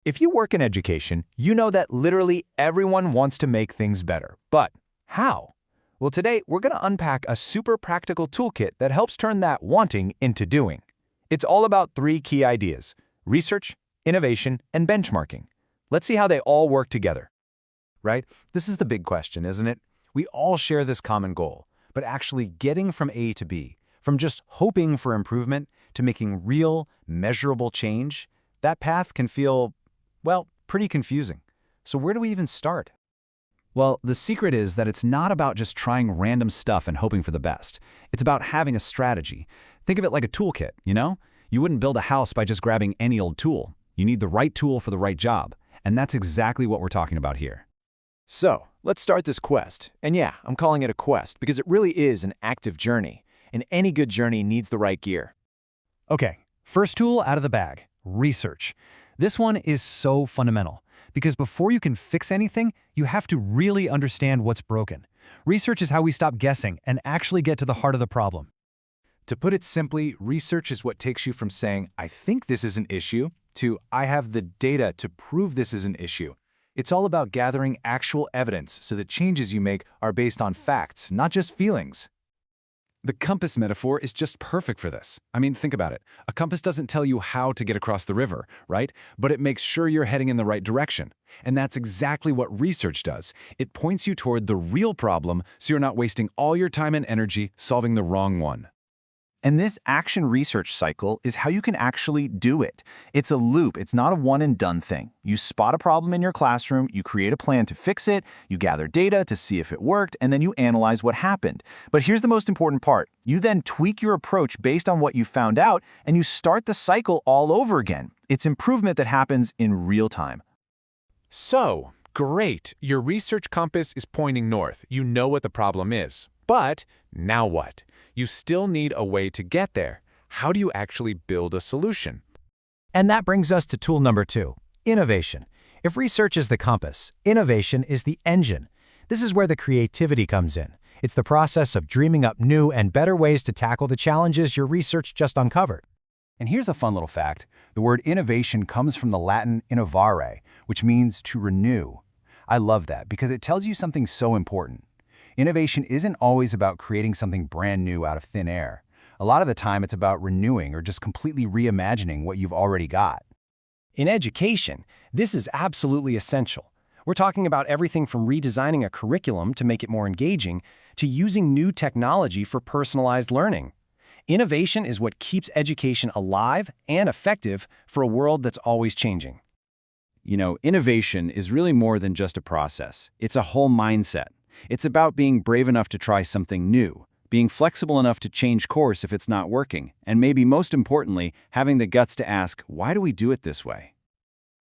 If you work in education, you know that literally everyone wants to make things better. But how? Well, today we're going to unpack a super practical toolkit that helps turn that wanting into doing. It's all about three key ideas: research, innovation, and benchmarking. Let's see how they all work together. Right? This is the big question, isn't it? We all share this common goal, but actually getting from A to B, from just hoping for improvement to making real, measurable change, that path can feel, well, pretty confusing. So where do we even start? Well, the secret is that it's not about just trying random stuff and hoping for the best. It's about having a strategy. Think of it like a toolkit, you know? You wouldn't build a house by just grabbing any old tool. You need the right tool for the right job. And that's exactly what we're talking about here. So, let's start this quest. And yeah, I'm calling it a quest because it really is an active journey. And any good journey needs the right gear. Okay, first tool out of the bag, research. This one is so fundamental because before you can fix anything, you have to really understand what's broken. Research is how we stop guessing and actually get to the heart of the problem. To put it simply, research is what takes you from saying, "I think this is an issue," to "I have the data to prove this is an issue." It's all about gathering actual evidence so the changes you make are based on facts, not just feelings. The compass metaphor is just perfect for this. I mean, think about it. A compass doesn't tell you how to get across the river, right? But it makes sure you're heading in the right direction. And that's exactly what research does. It points you toward the real problem so you're not wasting all your time and energy solving the wrong one. And this action research cycle is how you can actually do it. It's a loop. It's not a one-and-done thing. You spot a problem in your classroom, you create a plan to fix it, you gather data to see if it worked, and then you analyze what happened. But here's the most important part. You then tweak your approach based on what you found out, and you start the cycle all over again. It's improvement that happens in real time. So, great. Your research compass is pointing north. You know what the problem is. But now what? You still need a way to get there. How do you actually build a solution? And that brings us to tool number 2, innovation. If research is the compass, innovation is the engine. This is where the creativity comes in. It's the process of dreaming up new and better ways to tackle the challenges your research just uncovered. And here's a fun little fact. The word innovation comes from the Latin innovare, which means to renew. I love that because it tells you something so important. Innovation isn't always about creating something brand new out of thin air. A lot of the time, it's about renewing or just completely reimagining what you've already got. In education, this is absolutely essential. We're talking about everything from redesigning a curriculum to make it more engaging to using new technology for personalized learning. Innovation is what keeps education alive and effective for a world that's always changing. You know, innovation is really more than just a process. It's a whole mindset. It's about being brave enough to try something new, being flexible enough to change course if it's not working, and maybe most importantly, having the guts to ask, why do we do it this way?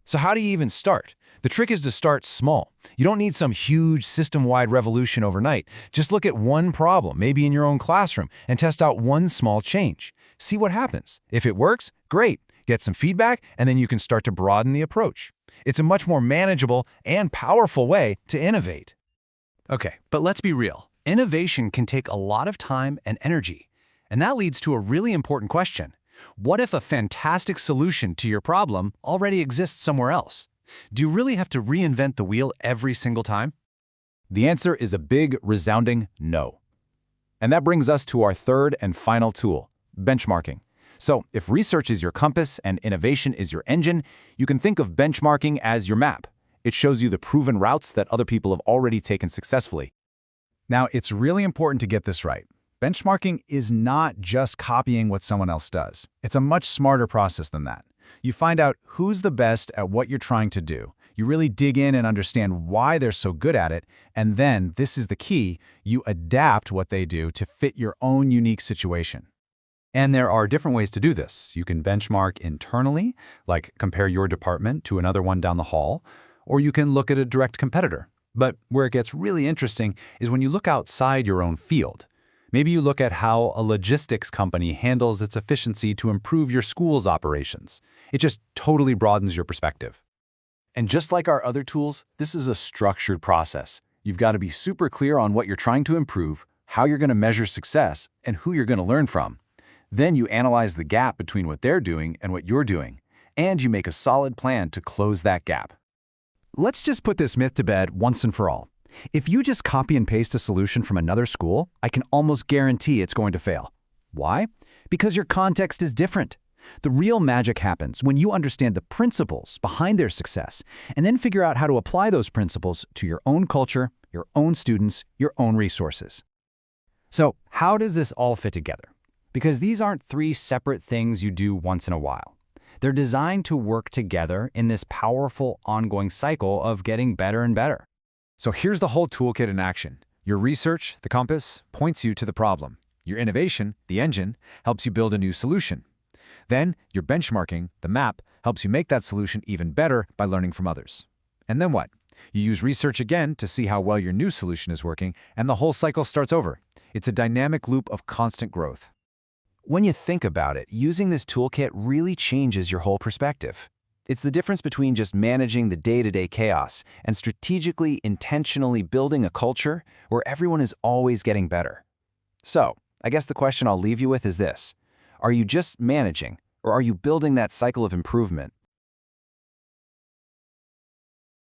So how do you even start? The trick is to start small. You don't need some huge system-wide revolution overnight. Just look at one problem, maybe in your own classroom, and test out one small change. See what happens. If it works, great. Get some feedback, and then you can start to broaden the approach. It's a much more manageable and powerful way to innovate. Okay, but let's be real. Innovation can take a lot of time and energy. And that leads to a really important question. What if a fantastic solution to your problem already exists somewhere else? Do you really have to reinvent the wheel every single time? The answer is a big, resounding no. And that brings us to our third and final tool, benchmarking. So if research is your compass and innovation is your engine, you can think of benchmarking as your map. It shows you the proven routes that other people have already taken successfully. Now, it's really important to get this right. Benchmarking is not just copying what someone else does. It's a much smarter process than that. You find out who's the best at what you're trying to do. You really dig in and understand why they're so good at it, and then, this is the key, you adapt what they do to fit your own unique situation. And there are different ways to do this. You can benchmark internally, like compare your department to another one down the hall, or you can look at a direct competitor. But where it gets really interesting is when you look outside your own field. Maybe you look at how a logistics company handles its efficiency to improve your school's operations. It just totally broadens your perspective. And just like our other tools, this is a structured process. You've got to be super clear on what you're trying to improve, how you're going to measure success, and who you're going to learn from. Then you analyze the gap between what they're doing and what you're doing. and you make a solid plan to close that gap. Let's just put this myth to bed once and for all. If you just copy and paste a solution from another school, I can almost guarantee it's going to fail. Why? Because your context is different. The real magic happens when you understand the principles behind their success and then figure out how to apply those principles to your own culture, your own students, your own resources. So, how does this all fit together? Because these aren't three separate things you do once in a while. They're designed to work together in this powerful, ongoing cycle of getting better and better. So here's the whole toolkit in action. Your research, the compass, points you to the problem. Your innovation, the engine, helps you build a new solution. Then, your benchmarking, the map, helps you make that solution even better by learning from others. And then what? You use research again to see how well your new solution is working, and the whole cycle starts over. It's a dynamic loop of constant growth. When you think about it, using this toolkit really changes your whole perspective. It's the difference between just managing the day-to-day chaos and strategically, intentionally building a culture where everyone is always getting better. So, I guess the question I'll leave you with is this. Are you just managing, or are you building that cycle of improvement